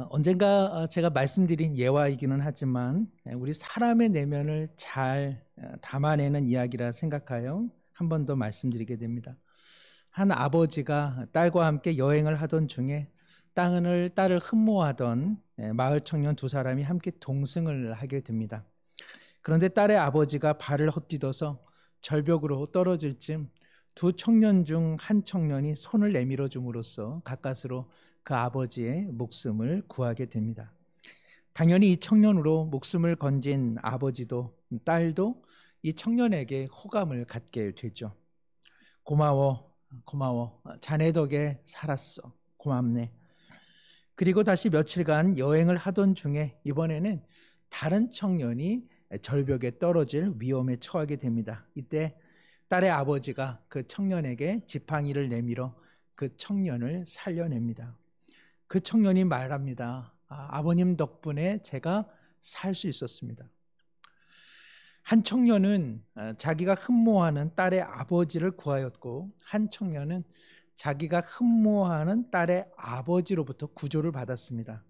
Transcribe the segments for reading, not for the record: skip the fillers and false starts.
언젠가 제가 말씀드린 예화이기는 하지만 우리 사람의 내면을 잘 담아내는 이야기라 생각하여 한 번 더 말씀드리게 됩니다. 한 아버지가 딸과 함께 여행을 하던 중에 딸을 흠모하던 마을 청년 두 사람이 함께 동승을 하게 됩니다. 그런데 딸의 아버지가 발을 헛디뎌서 절벽으로 떨어질 즈음 두 청년 중 한 청년이 손을 내밀어 줌으로써 가까스로 그 아버지의 목숨을 구하게 됩니다. 당연히 이 청년으로 목숨을 건진 아버지도 딸도 이 청년에게 호감을 갖게 되죠. 고마워. 자네 덕에 살았어. 고맙네. 그리고 다시 며칠간 여행을 하던 중에 이번에는 다른 청년이 절벽에 떨어질 위험에 처하게 됩니다. 이때 딸의 아버지가 그 청년에게 지팡이를 내밀어 그 청년을 살려냅니다. 그 청년이 말합니다. 아버님 덕분에 제가 살 수 있었습니다. 한 청년은 자기가 흠모하는 딸의 아버지를 구하였고, 한 청년은 자기가 흠모하는 딸의 아버지로부터 구조를 받았습니다.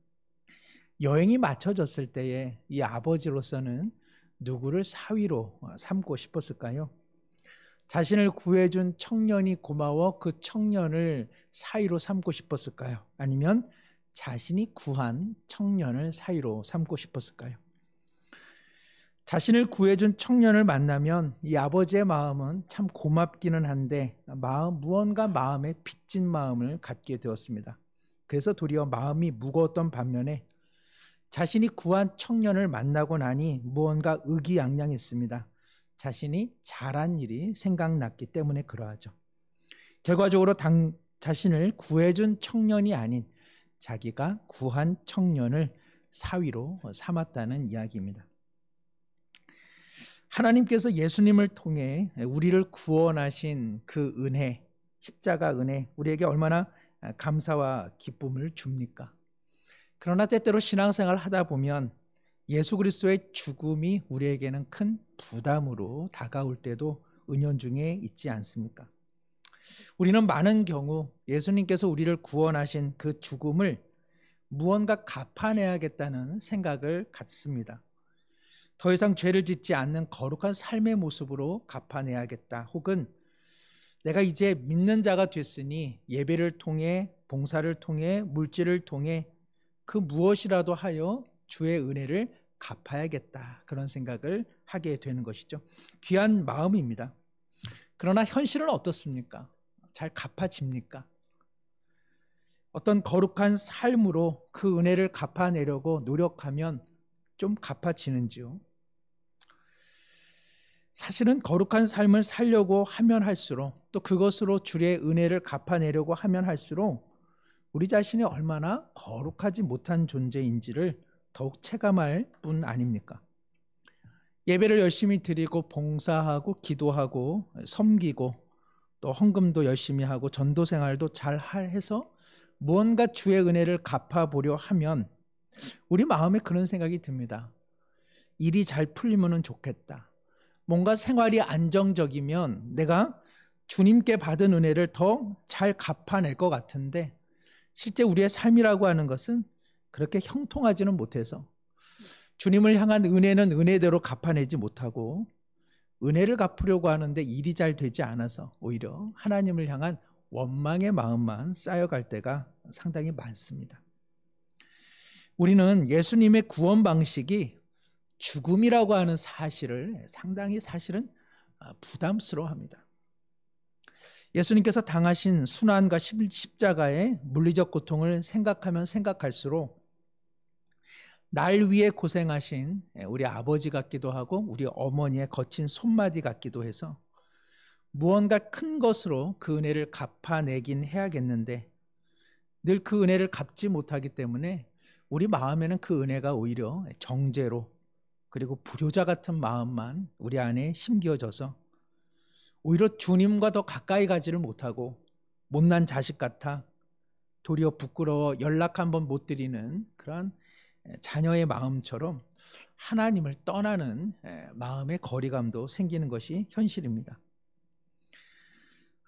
여행이 마쳐졌을 때에 이 아버지로서는 누구를 사위로 삼고 싶었을까요? 자신을 구해준 청년이 고마워 그 청년을 사위로 삼고 싶었을까요? 아니면 자신이 구한 청년을 사위로 삼고 싶었을까요? 자신을 구해준 청년을 만나면 이 아버지의 마음은 참 고맙기는 한데 무언가 마음에 빚진 마음을 갖게 되었습니다. 그래서 도리어 마음이 무거웠던 반면에 자신이 구한 청년을 만나고 나니 무언가 의기양양했습니다. 자신이 잘한 일이 생각났기 때문에 그러하죠. 결과적으로 자신을 구해준 청년이 아닌 자기가 구한 청년을 사위로 삼았다는 이야기입니다. 하나님께서 예수님을 통해 우리를 구원하신 그 은혜, 십자가 은혜, 우리에게 얼마나 감사와 기쁨을 줍니까? 그러나 때때로 신앙생활을 하다 보면 예수 그리스도의 죽음이 우리에게는 큰 부담으로 다가올 때도 은연중에 있지 않습니까? 우리는 많은 경우 예수님께서 우리를 구원하신 그 죽음을 무언가 갚아내야겠다는 생각을 갖습니다. 더 이상 죄를 짓지 않는 거룩한 삶의 모습으로 갚아내야겠다. 혹은 내가 이제 믿는 자가 됐으니 예배를 통해, 봉사를 통해, 물질을 통해 그 무엇이라도 하여 주의 은혜를 갚아야겠다. 그런 생각을 하게 되는 것이죠. 귀한 마음입니다. 그러나 현실은 어떻습니까? 잘 갚아집니까? 어떤 거룩한 삶으로 그 은혜를 갚아내려고 노력하면 좀 갚아지는지요? 사실은 거룩한 삶을 살려고 하면 할수록 또 그것으로 주의 은혜를 갚아내려고 하면 할수록 우리 자신이 얼마나 거룩하지 못한 존재인지를 더욱 체감할 뿐 아닙니까? 예배를 열심히 드리고 봉사하고 기도하고 섬기고 또 헌금도 열심히 하고 전도 생활도 잘 해서 무언가 주의 은혜를 갚아보려 하면 우리 마음에 그런 생각이 듭니다. 일이 잘 풀리면 좋겠다. 뭔가 생활이 안정적이면 내가 주님께 받은 은혜를 더 잘 갚아낼 것 같은데 실제 우리의 삶이라고 하는 것은 그렇게 형통하지는 못해서 주님을 향한 은혜는 은혜대로 갚아내지 못하고 은혜를 갚으려고 하는데 일이 잘 되지 않아서 오히려 하나님을 향한 원망의 마음만 쌓여갈 때가 상당히 많습니다. 우리는 예수님의 구원 방식이 죽음이라고 하는 사실을 상당히 사실은 부담스러워합니다. 예수님께서 당하신 순환과 십자가의 물리적 고통을 생각하면 생각할수록 날 위해 고생하신 우리 아버지 같기도 하고 우리 어머니의 거친 손마디 같기도 해서 무언가 큰 것으로 그 은혜를 갚아내긴 해야겠는데 늘 그 은혜를 갚지 못하기 때문에 우리 마음에는 그 은혜가 오히려 정죄로 그리고 불효자 같은 마음만 우리 안에 심겨져서 오히려 주님과 더 가까이 가지를 못하고 못난 자식 같아 도리어 부끄러워 연락 한번 못 드리는 그런 자녀의 마음처럼 하나님을 떠나는 마음의 거리감도 생기는 것이 현실입니다.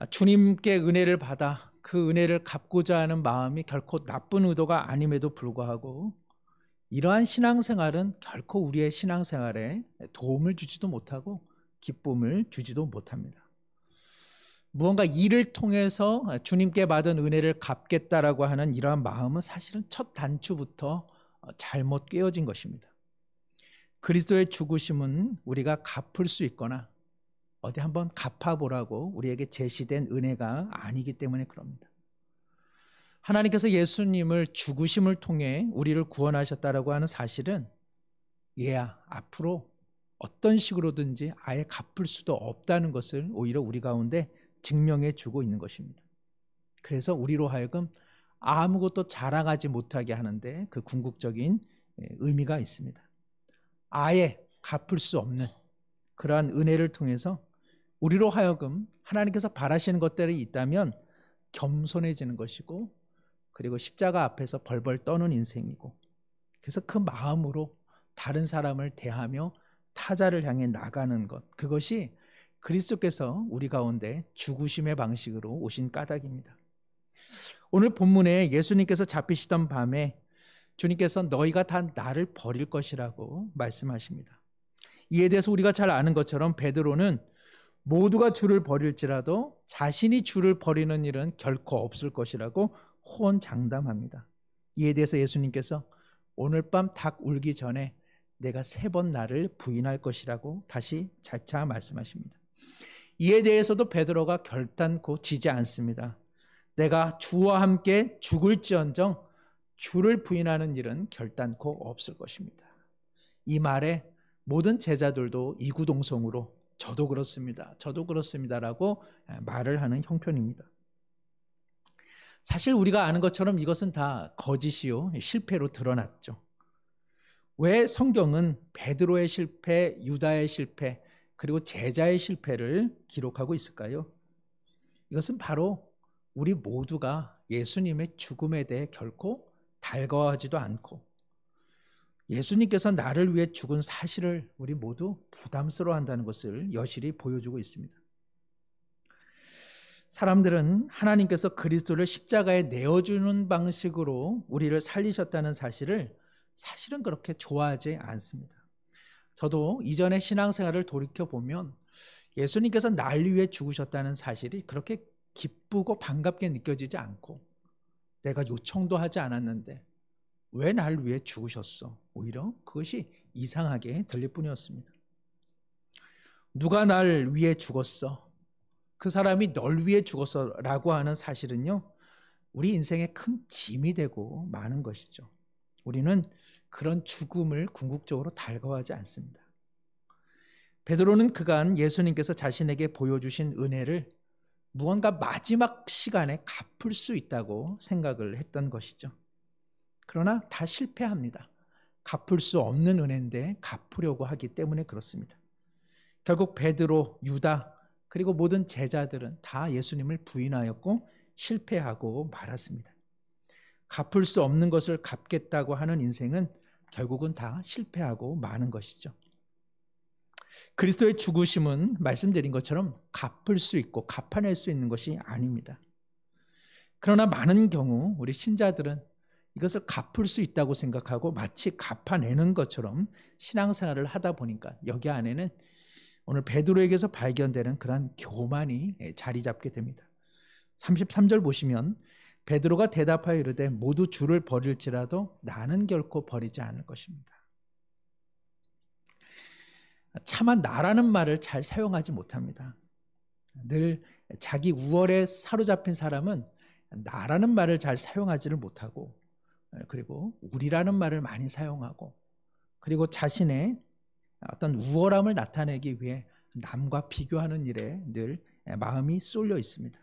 주님께 은혜를 받아 그 은혜를 갚고자 하는 마음이 결코 나쁜 의도가 아님에도 불구하고 이러한 신앙생활은 결코 우리의 신앙생활에 도움을 주지도 못하고 기쁨을 주지도 못합니다. 무언가 일을 통해서 주님께 받은 은혜를 갚겠다라고 하는 이러한 마음은 사실은 첫 단추부터 잘못 꿰어진 것입니다. 그리스도의 죽으심은 우리가 갚을 수 있거나 어디 한번 갚아보라고 우리에게 제시된 은혜가 아니기 때문에 그럽니다. 하나님께서 예수님을 죽으심을 통해 우리를 구원하셨다라고 하는 사실은 얘야 앞으로 어떤 식으로든지 아예 갚을 수도 없다는 것을 오히려 우리 가운데 증명해 주고 있는 것입니다. 그래서 우리로 하여금 아무것도 자랑하지 못하게 하는데 그 궁극적인 의미가 있습니다. 아예 갚을 수 없는 그러한 은혜를 통해서 우리로 하여금 하나님께서 바라시는 것들이 있다면 겸손해지는 것이고, 그리고 십자가 앞에서 벌벌 떠는 인생이고, 그래서 그 마음으로 다른 사람을 대하며 타자를 향해 나가는 것, 그것이 그리스도께서 우리 가운데 죽으심의 방식으로 오신 까닭입니다. 오늘 본문에 예수님께서 잡히시던 밤에 주님께서 너희가 다 나를 버릴 것이라고 말씀하십니다. 이에 대해서 우리가 잘 아는 것처럼 베드로는 모두가 주를 버릴지라도 자신이 주를 버리는 일은 결코 없을 것이라고 호언장담합니다. 이에 대해서 예수님께서 오늘 밤 닭 울기 전에 내가 3번 나를 부인할 것이라고 다시 재차 말씀하십니다. 이에 대해서도 베드로가 결단코 지지 않습니다. 내가 주와 함께 죽을지언정 주를 부인하는 일은 결단코 없을 것입니다. 이 말에 모든 제자들도 이구동성으로 저도 그렇습니다. 저도 그렇습니다라고 말을 하는 형편입니다. 사실 우리가 아는 것처럼 이것은 다 거짓이요, 실패로 드러났죠. 왜 성경은 베드로의 실패, 유다의 실패, 그리고 제자의 실패를 기록하고 있을까요? 이것은 바로 우리 모두가 예수님의 죽음에 대해 결코 달가워하지도 않고 예수님께서 나를 위해 죽은 사실을 우리 모두 부담스러워한다는 것을 여실히 보여주고 있습니다. 사람들은 하나님께서 그리스도를 십자가에 내어주는 방식으로 우리를 살리셨다는 사실을 사실은 그렇게 좋아하지 않습니다. 저도 이전의 신앙생활을 돌이켜보면 예수님께서 나를 위해 죽으셨다는 사실이 그렇게 기쁘고 반갑게 느껴지지 않고, 내가 요청도 하지 않았는데 왜 나를 위해 죽으셨어? 오히려 그것이 이상하게 들릴 뿐이었습니다. 누가 날 위해 죽었어? 그 사람이 널 위해 죽었어 라고 하는 사실은요, 우리 인생에 큰 짐이 되고 많은 것이죠. 우리는 그런 죽음을 궁극적으로 달가워하지 않습니다. 베드로는 그간 예수님께서 자신에게 보여주신 은혜를 무언가 마지막 시간에 갚을 수 있다고 생각을 했던 것이죠. 그러나 다 실패합니다. 갚을 수 없는 은혜인데 갚으려고 하기 때문에 그렇습니다. 결국 베드로, 유다, 그리고 모든 제자들은 다 예수님을 부인하였고 실패하고 말았습니다. 갚을 수 없는 것을 갚겠다고 하는 인생은 결국은 다 실패하고 마는 것이죠. 그리스도의 죽으심은 말씀드린 것처럼 갚을 수 있고 갚아낼 수 있는 것이 아닙니다. 그러나 많은 경우 우리 신자들은 이것을 갚을 수 있다고 생각하고 마치 갚아내는 것처럼 신앙생활을 하다 보니까 여기 안에는 오늘 베드로에게서 발견되는 그러한 교만이 자리 잡게 됩니다. 33절 보시면 베드로가 대답하여 이르되 모두 주를 버릴지라도 나는 결코 버리지 않을 것입니다. 차마 나라는 말을 잘 사용하지 못합니다. 늘 자기 우월에 사로잡힌 사람은 나라는 말을 잘 사용하지를 못하고, 그리고 우리라는 말을 많이 사용하고, 그리고 자신의 어떤 우월함을 나타내기 위해 남과 비교하는 일에 늘 마음이 쏠려 있습니다.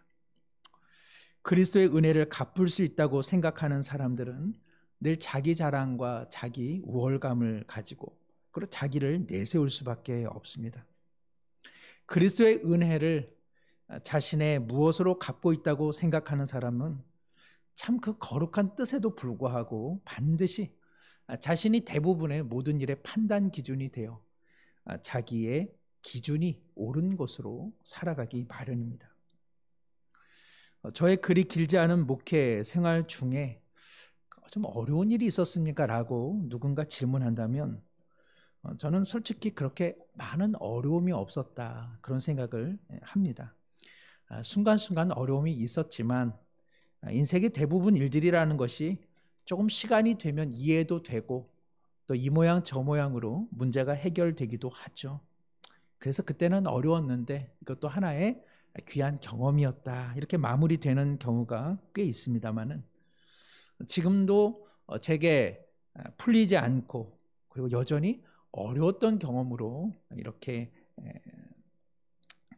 그리스도의 은혜를 갚을 수 있다고 생각하는 사람들은 늘 자기 자랑과 자기 우월감을 가지고 그리고 자기를 내세울 수밖에 없습니다. 그리스도의 은혜를 자신의 무엇으로 갚고 있다고 생각하는 사람은 참 그 거룩한 뜻에도 불구하고 반드시 자신이 대부분의 모든 일의 판단 기준이 되어 자기의 기준이 옳은 것으로 살아가기 마련입니다. 저의 그리 길지 않은 목회 생활 중에 좀 어려운 일이 있었습니까? 라고 누군가 질문한다면 저는 솔직히 그렇게 많은 어려움이 없었다, 그런 생각을 합니다. 순간순간 어려움이 있었지만 인생의 대부분 일들이라는 것이 조금 시간이 되면 이해도 되고 또 이 모양 저 모양으로 문제가 해결되기도 하죠. 그래서 그때는 어려웠는데 이것도 하나의 귀한 경험이었다, 이렇게 마무리되는 경우가 꽤 있습니다만은, 지금도 제게 풀리지 않고 그리고 여전히 어려웠던 경험으로 이렇게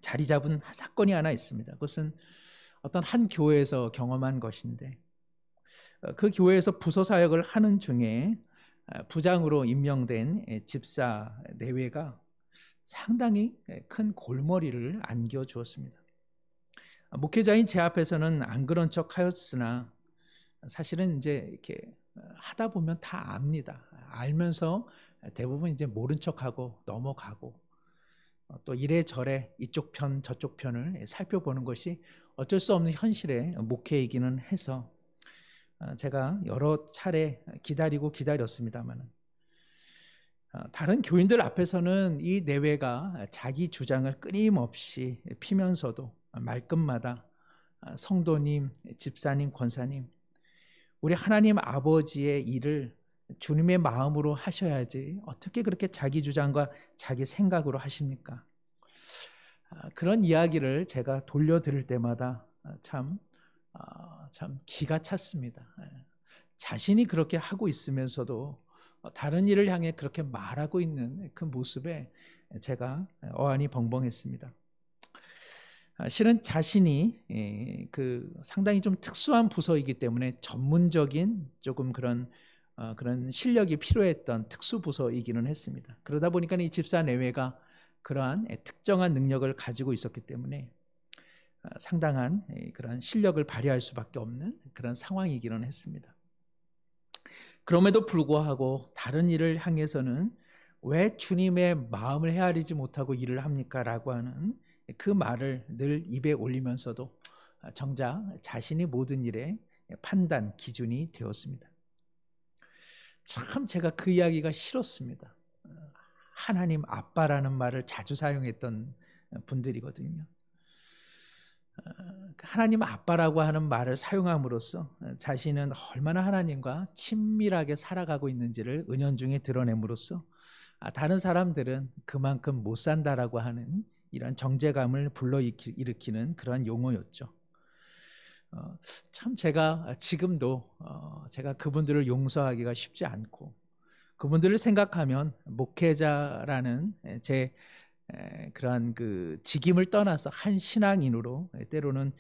자리 잡은 사건이 하나 있습니다. 그것은 어떤 한 교회에서 경험한 것인데, 그 교회에서 부서 사역을 하는 중에 부장으로 임명된 집사 내외가 상당히 큰 골머리를 안겨주었습니다. 목회자인 제 앞에서는 안 그런 척 하였으나 사실은 이제 이렇게 하다 보면 다 압니다. 알면서 대부분 이제 모른 척하고 넘어가고 또 이래저래 이쪽 편 저쪽 편을 살펴보는 것이 어쩔 수 없는 현실의 목회이기는 해서 제가 여러 차례 기다렸습니다만, 다른 교인들 앞에서는 이 내외가 자기 주장을 끊임없이 피면서도 말끝마다 성도님, 집사님, 권사님, 우리 하나님 아버지의 일을 주님의 마음으로 하셔야지 어떻게 그렇게 자기 주장과 자기 생각으로 하십니까? 그런 이야기를 제가 돌려들을 때마다 참 기가 찼습니다. 자신이 그렇게 하고 있으면서도 다른 일을 향해 그렇게 말하고 있는 그 모습에 제가 어안이 벙벙했습니다. 실은 자신이 그 상당히 좀 특수한 부서이기 때문에 전문적인 조금 그런 실력이 필요했던 특수 부서이기는 했습니다. 그러다 보니까 이 집사 내외가 그러한 특정한 능력을 가지고 있었기 때문에 상당한 그런 실력을 발휘할 수밖에 없는 그런 상황이기는 했습니다. 그럼에도 불구하고 다른 일을 향해서는 왜 주님의 마음을 헤아리지 못하고 일을 합니까? 라고 하는 그 말을 늘 입에 올리면서도 정작 자신이 모든 일의 판단 기준이 되었습니다. 참 제가 그 이야기가 싫었습니다. 하나님 아빠라는 말을 자주 사용했던 분들이거든요. 하나님 아빠라고 하는 말을 사용함으로써 자신은 얼마나 하나님과 친밀하게 살아가고 있는지를 은연중에 드러냄으로써 다른 사람들은 그만큼 못 산다라고 하는 이런 정죄감을 불러일으키는 그런 용어였죠. 참 제가 지금도 제가 그분들을 용서하기가 쉽지 않고, 그분들을 생각하면 목회자라는 제 그러한 그 직임을 떠나서 한 신앙인으로 때로는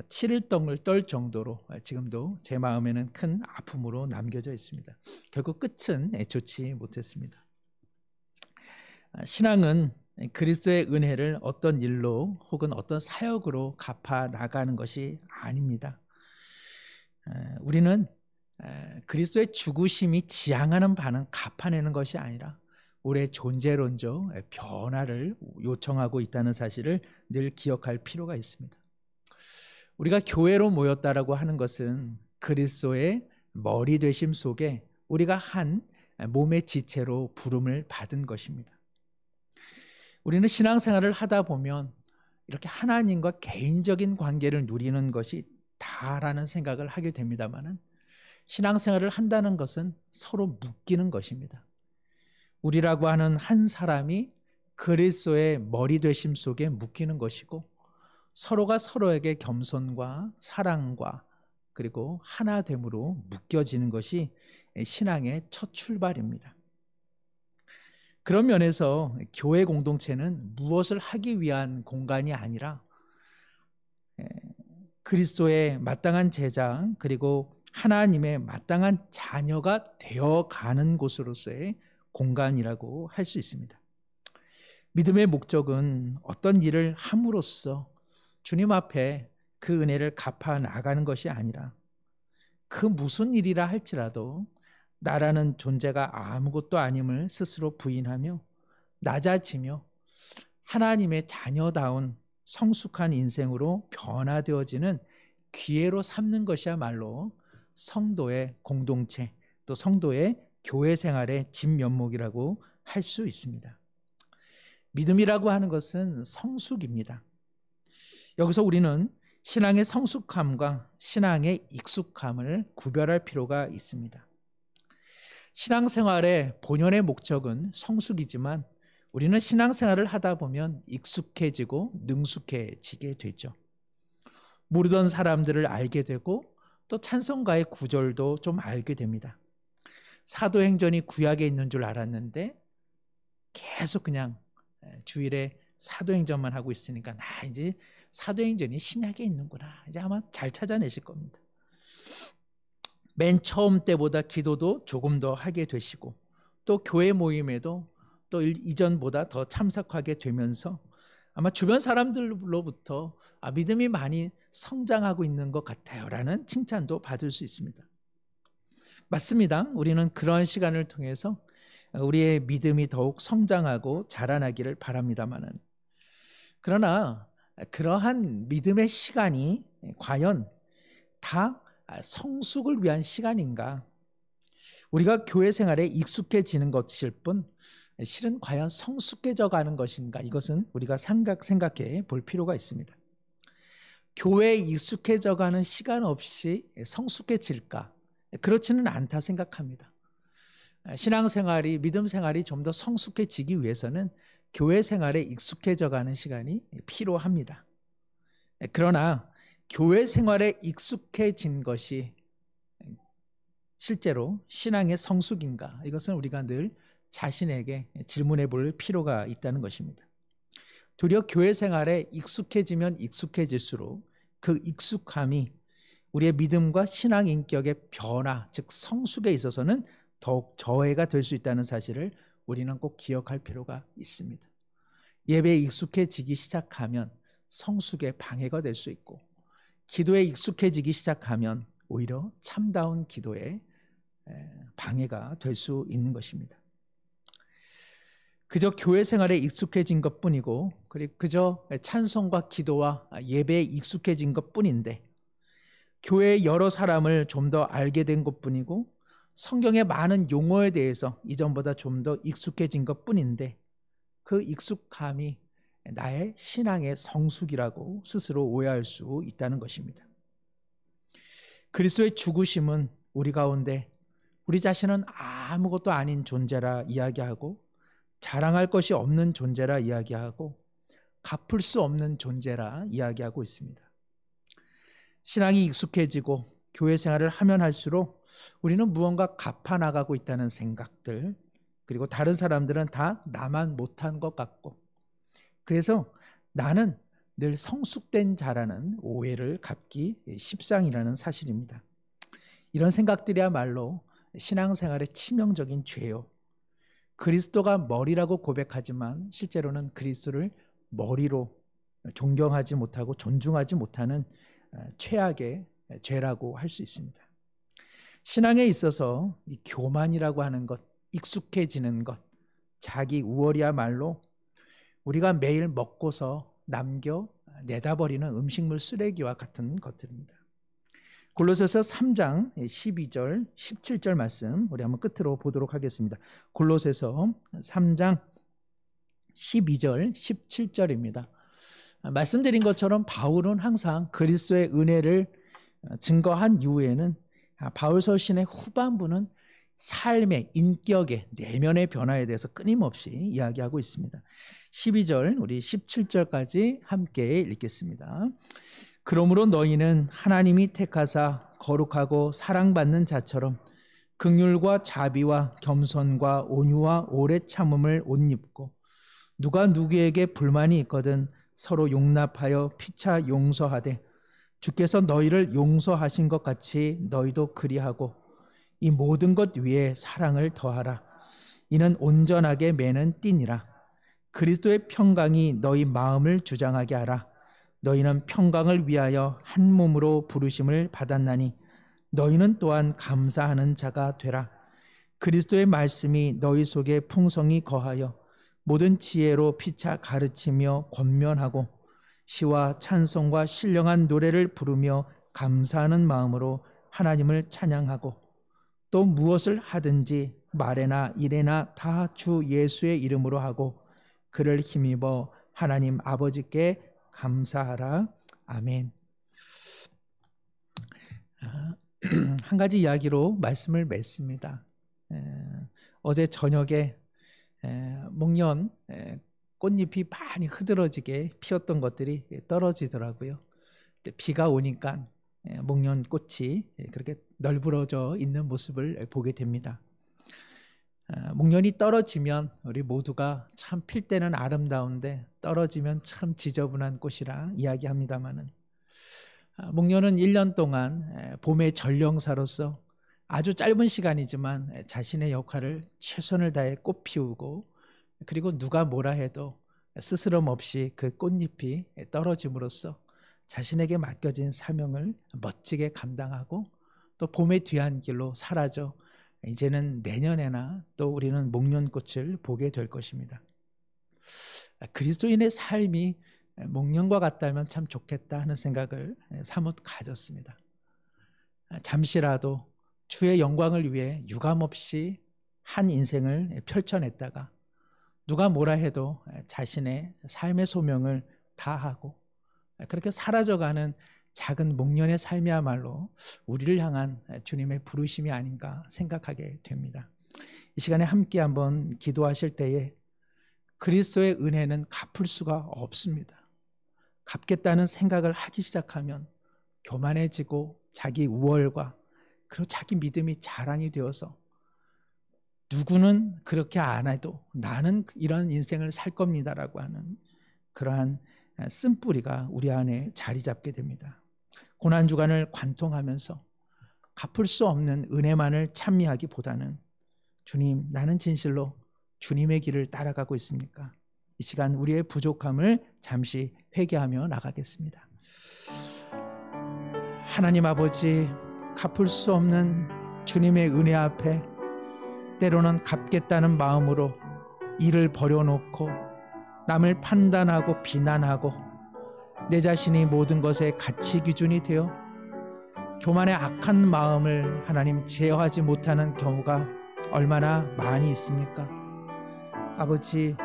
치를 떡을 떨 정도로 지금도 제 마음에는 큰 아픔으로 남겨져 있습니다. 결국 끝은 좋지 못했습니다. 신앙은 그리스도의 은혜를 어떤 일로 혹은 어떤 사역으로 갚아 나가는 것이 아닙니다. 우리는 그리스도의 죽으심이 지향하는 바는 갚아내는 것이 아니라 우리의 존재론적 변화를 요청하고 있다는 사실을 늘 기억할 필요가 있습니다. 우리가 교회로 모였다라고 하는 것은 그리스도의 머리 되심 속에 우리가 한 몸의 지체로 부름을 받은 것입니다. 우리는 신앙생활을 하다 보면 이렇게 하나님과 개인적인 관계를 누리는 것이 다라는 생각을 하게 됩니다만, 신앙생활을 한다는 것은 서로 묶이는 것입니다. 우리라고 하는 한 사람이 그리스도의 머리 되심 속에 묶이는 것이고, 서로가 서로에게 겸손과 사랑과 그리고 하나됨으로 묶여지는 것이 신앙의 첫 출발입니다. 그런 면에서 교회 공동체는 무엇을 하기 위한 공간이 아니라 그리스도의 마땅한 제자 그리고 하나님의 마땅한 자녀가 되어가는 곳으로서의 공간이라고 할 수 있습니다. 믿음의 목적은 어떤 일을 함으로써 주님 앞에 그 은혜를 갚아 나가는 것이 아니라, 그 무슨 일이라 할지라도 나라는 존재가 아무것도 아님을 스스로 부인하며 낮아지며 하나님의 자녀다운 성숙한 인생으로 변화되어지는 기회로 삼는 것이야말로 성도의 공동체, 또 성도의 교회 생활의 진면목이라고 할 수 있습니다. 믿음이라고 하는 것은 성숙입니다. 여기서 우리는 신앙의 성숙함과 신앙의 익숙함을 구별할 필요가 있습니다. 신앙생활의 본연의 목적은 성숙이지만 우리는 신앙생활을 하다 보면 익숙해지고 능숙해지게 되죠. 모르던 사람들을 알게 되고 또 찬송가의 구절도 좀 알게 됩니다. 사도행전이 구약에 있는 줄 알았는데 계속 그냥 주일에 사도행전만 하고 있으니까 이제 사도행전이 신약에 있는구나. 이제 아마 잘 찾아내실 겁니다. 맨 처음 때보다 기도도 조금 더 하게 되시고 또 교회 모임에도 또 이전보다 더 참석하게 되면서 아마 주변 사람들로부터 믿음이 많이 성장하고 있는 것 같아요 라는 칭찬도 받을 수 있습니다. 맞습니다. 우리는 그런 시간을 통해서 우리의 믿음이 더욱 성장하고 자라나기를 바랍니다마는, 그러나 그러한 믿음의 시간이 과연 다 성숙을 위한 시간인가? 우리가 교회 생활에 익숙해지는 것일 뿐 실은 과연 성숙해져 가는 것인가? 이것은 우리가 생각해 볼 필요가 있습니다. 교회에 익숙해져 가는 시간 없이 성숙해질까? 그렇지는 않다 생각합니다. 신앙생활이, 믿음 생활이 좀 더 성숙해지기 위해서는 교회 생활에 익숙해져 가는 시간이 필요합니다. 그러나 교회 생활에 익숙해진 것이 실제로 신앙의 성숙인가? 이것은 우리가 늘 자신에게 질문해 볼 필요가 있다는 것입니다. 도리어 교회 생활에 익숙해지면 익숙해질수록 그 익숙함이 우리의 믿음과 신앙 인격의 변화, 즉 성숙에 있어서는 더욱 저해가 될 수 있다는 사실을 우리는 꼭 기억할 필요가 있습니다. 예배에 익숙해지기 시작하면 성숙에 방해가 될 수 있고, 기도에 익숙해지기 시작하면 오히려 참다운 기도에 방해가 될 수 있는 것입니다. 그저 교회 생활에 익숙해진 것뿐이고, 그리고 그저 찬송과 기도와 예배에 익숙해진 것뿐인데, 교회의 여러 사람을 좀 더 알게 된 것뿐이고, 성경의 많은 용어에 대해서 이전보다 좀 더 익숙해진 것뿐인데, 그 익숙함이 나의 신앙의 성숙이라고 스스로 오해할 수 있다는 것입니다. 그리스도의 죽으심은 우리 가운데 우리 자신은 아무것도 아닌 존재라 이야기하고, 자랑할 것이 없는 존재라 이야기하고, 갚을 수 없는 존재라 이야기하고 있습니다. 신앙이 익숙해지고 교회 생활을 하면 할수록 우리는 무언가 갚아나가고 있다는 생각들, 그리고 다른 사람들은 다 나만 못한 것 같고, 그래서 나는 늘 성숙된 자라는 오해를 갖기 십상이라는 사실입니다. 이런 생각들이야말로 신앙생활의 치명적인 죄요. 그리스도가 머리라고 고백하지만 실제로는 그리스도를 머리로 존경하지 못하고 존중하지 못하는 최악의 죄라고 할 수 있습니다. 신앙에 있어서 이 교만이라고 하는 것, 익숙해지는 것, 자기 우월이야말로 우리가 매일 먹고서 남겨 내다버리는 음식물 쓰레기와 같은 것들입니다. 골로새서 3장 12절, 17절 말씀 우리 한번 끝으로 보도록 하겠습니다. 골로새서 3장 12절, 17절입니다. 말씀드린 것처럼 바울은 항상 그리스도의 은혜를 증거한 이후에는 바울 서신의 후반부는 삶의, 인격의, 내면의 변화에 대해서 끊임없이 이야기하고 있습니다. 12절, 우리 17절까지 함께 읽겠습니다. 그러므로 너희는 하나님이 택하사 거룩하고 사랑받는 자처럼 긍휼과 자비와 겸손과 온유와 오래 참음을 옷 입고, 누가 누구에게 불만이 있거든 서로 용납하여 피차 용서하되 주께서 너희를 용서하신 것 같이 너희도 그리하고, 이 모든 것 위에 사랑을 더하라. 이는 온전하게 매는 띠니라. 그리스도의 평강이 너희 마음을 주장하게 하라. 너희는 평강을 위하여 한 몸으로 부르심을 받았나니 너희는 또한 감사하는 자가 되라. 그리스도의 말씀이 너희 속에 풍성히 거하여 모든 지혜로 피차 가르치며 권면하고 시와 찬송과 신령한 노래를 부르며 감사하는 마음으로 하나님을 찬양하고 또 무엇을 하든지 말에나 일에나 다 주 예수의 이름으로 하고 그를 힘입어 하나님 아버지께 감사하라. 아멘. 한 가지 이야기로 말씀을 맺습니다. 어제 저녁에 목련 꽃잎이 많이 흐드러지게 피었던 것들이 떨어지더라고요. 비가 오니까 목련 꽃이 그렇게 널브러져 있는 모습을 보게 됩니다. 목련이 떨어지면 우리 모두가 참 필 때는 아름다운데 떨어지면 참 지저분한 꽃이라 이야기합니다마는 목련은 1년 동안 봄의 전령사로서 아주 짧은 시간이지만 자신의 역할을 최선을 다해 꽃 피우고 그리고 누가 뭐라 해도 스스럼 없이 그 꽃잎이 떨어짐으로써 자신에게 맡겨진 사명을 멋지게 감당하고 또 봄의 뒤안길로 사라져 이제는 내년에나 또 우리는 목련꽃을 보게 될 것입니다. 그리스도인의 삶이 목련과 같다면 참 좋겠다 하는 생각을 사뭇 가졌습니다. 잠시라도 주의 영광을 위해 유감없이 한 인생을 펼쳐냈다가 누가 뭐라 해도 자신의 삶의 소명을 다하고 그렇게 사라져가는 작은 목련의 삶이야말로 우리를 향한 주님의 부르심이 아닌가 생각하게 됩니다. 이 시간에 함께 한번 기도하실 때에 그리스도의 은혜는 갚을 수가 없습니다. 갚겠다는 생각을 하기 시작하면 교만해지고 자기 우월과 그리고 자기 믿음이 자랑이 되어서 누구는 그렇게 안 해도 나는 이런 인생을 살 겁니다라고 하는 그러한 쓴뿌리가 우리 안에 자리 잡게 됩니다. 고난주간을 관통하면서 갚을 수 없는 은혜만을 찬미하기보다는 주님, 나는 진실로 주님의 길을 따라가고 있습니까? 이 시간 우리의 부족함을 잠시 회개하며 나가겠습니다. 하나님 아버지, 갚을 수 없는 주님의 은혜 앞에 때로는 갚겠다는 마음으로 일을 버려놓고 남을 판단하고 비난하고 내 자신이 모든 것의 가치 기준이 되어 교만의 악한 마음을 하나님 제어하지 못하는 경우가 얼마나 많이 있습니까? 아버지,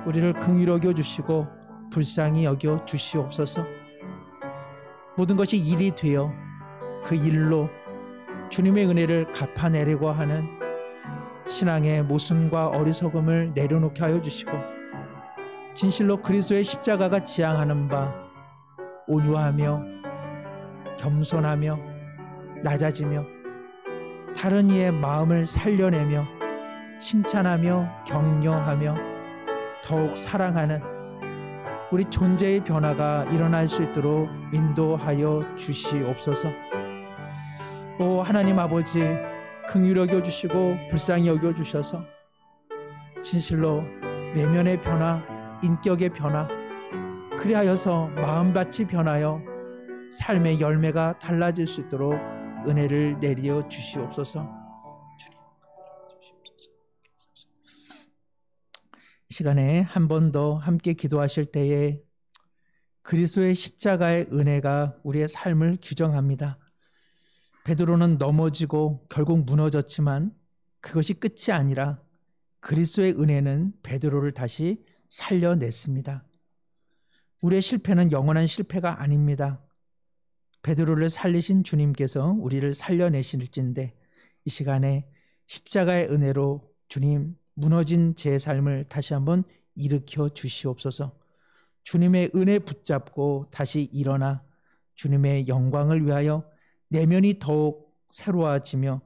우리를 긍휼히 여겨 주시고 불쌍히 여겨 주시옵소서. 모든 것이 일이 되어 그 일로 주님의 은혜를 갚아내려고 하는 신앙의 모순과 어리석음을 내려놓게 하여 주시고 진실로 그리스도의 십자가가 지향하는 바 온유하며 겸손하며 낮아지며 다른 이의 마음을 살려내며 칭찬하며 격려하며 더욱 사랑하는 우리 존재의 변화가 일어날 수 있도록 인도하여 주시옵소서. 오 하나님 아버지, 긍휼히 여겨주시고 불쌍히 여겨주셔서 진실로 내면의 변화, 인격의 변화, 그리하여서 마음밭이 변하여 삶의 열매가 달라질 수 있도록 은혜를 내려 주시옵소서. 이 시간에 한 번 더 함께 기도하실 때에 그리스도의 십자가의 은혜가 우리의 삶을 규정합니다. 베드로는 넘어지고 결국 무너졌지만 그것이 끝이 아니라 그리스도의 은혜는 베드로를 다시 살려냈습니다. 우리의 실패는 영원한 실패가 아닙니다. 베드로를 살리신 주님께서 우리를 살려내실진데 이 시간에 십자가의 은혜로 주님 무너진 제 삶을 다시 한번 일으켜 주시옵소서. 주님의 은혜 붙잡고 다시 일어나 주님의 영광을 위하여 내면이 더욱 새로워지며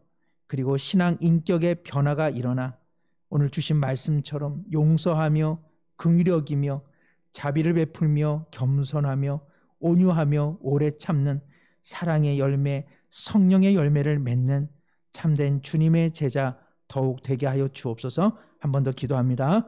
그리고 신앙 인격의 변화가 일어나 오늘 주신 말씀처럼 용서하며 긍휼히 여기며 자비를 베풀며 겸손하며 온유하며 오래 참는 사랑의 열매, 성령의 열매를 맺는 참된 주님의 제자 더욱 되게 하여 주옵소서. 한 번 더 기도합니다.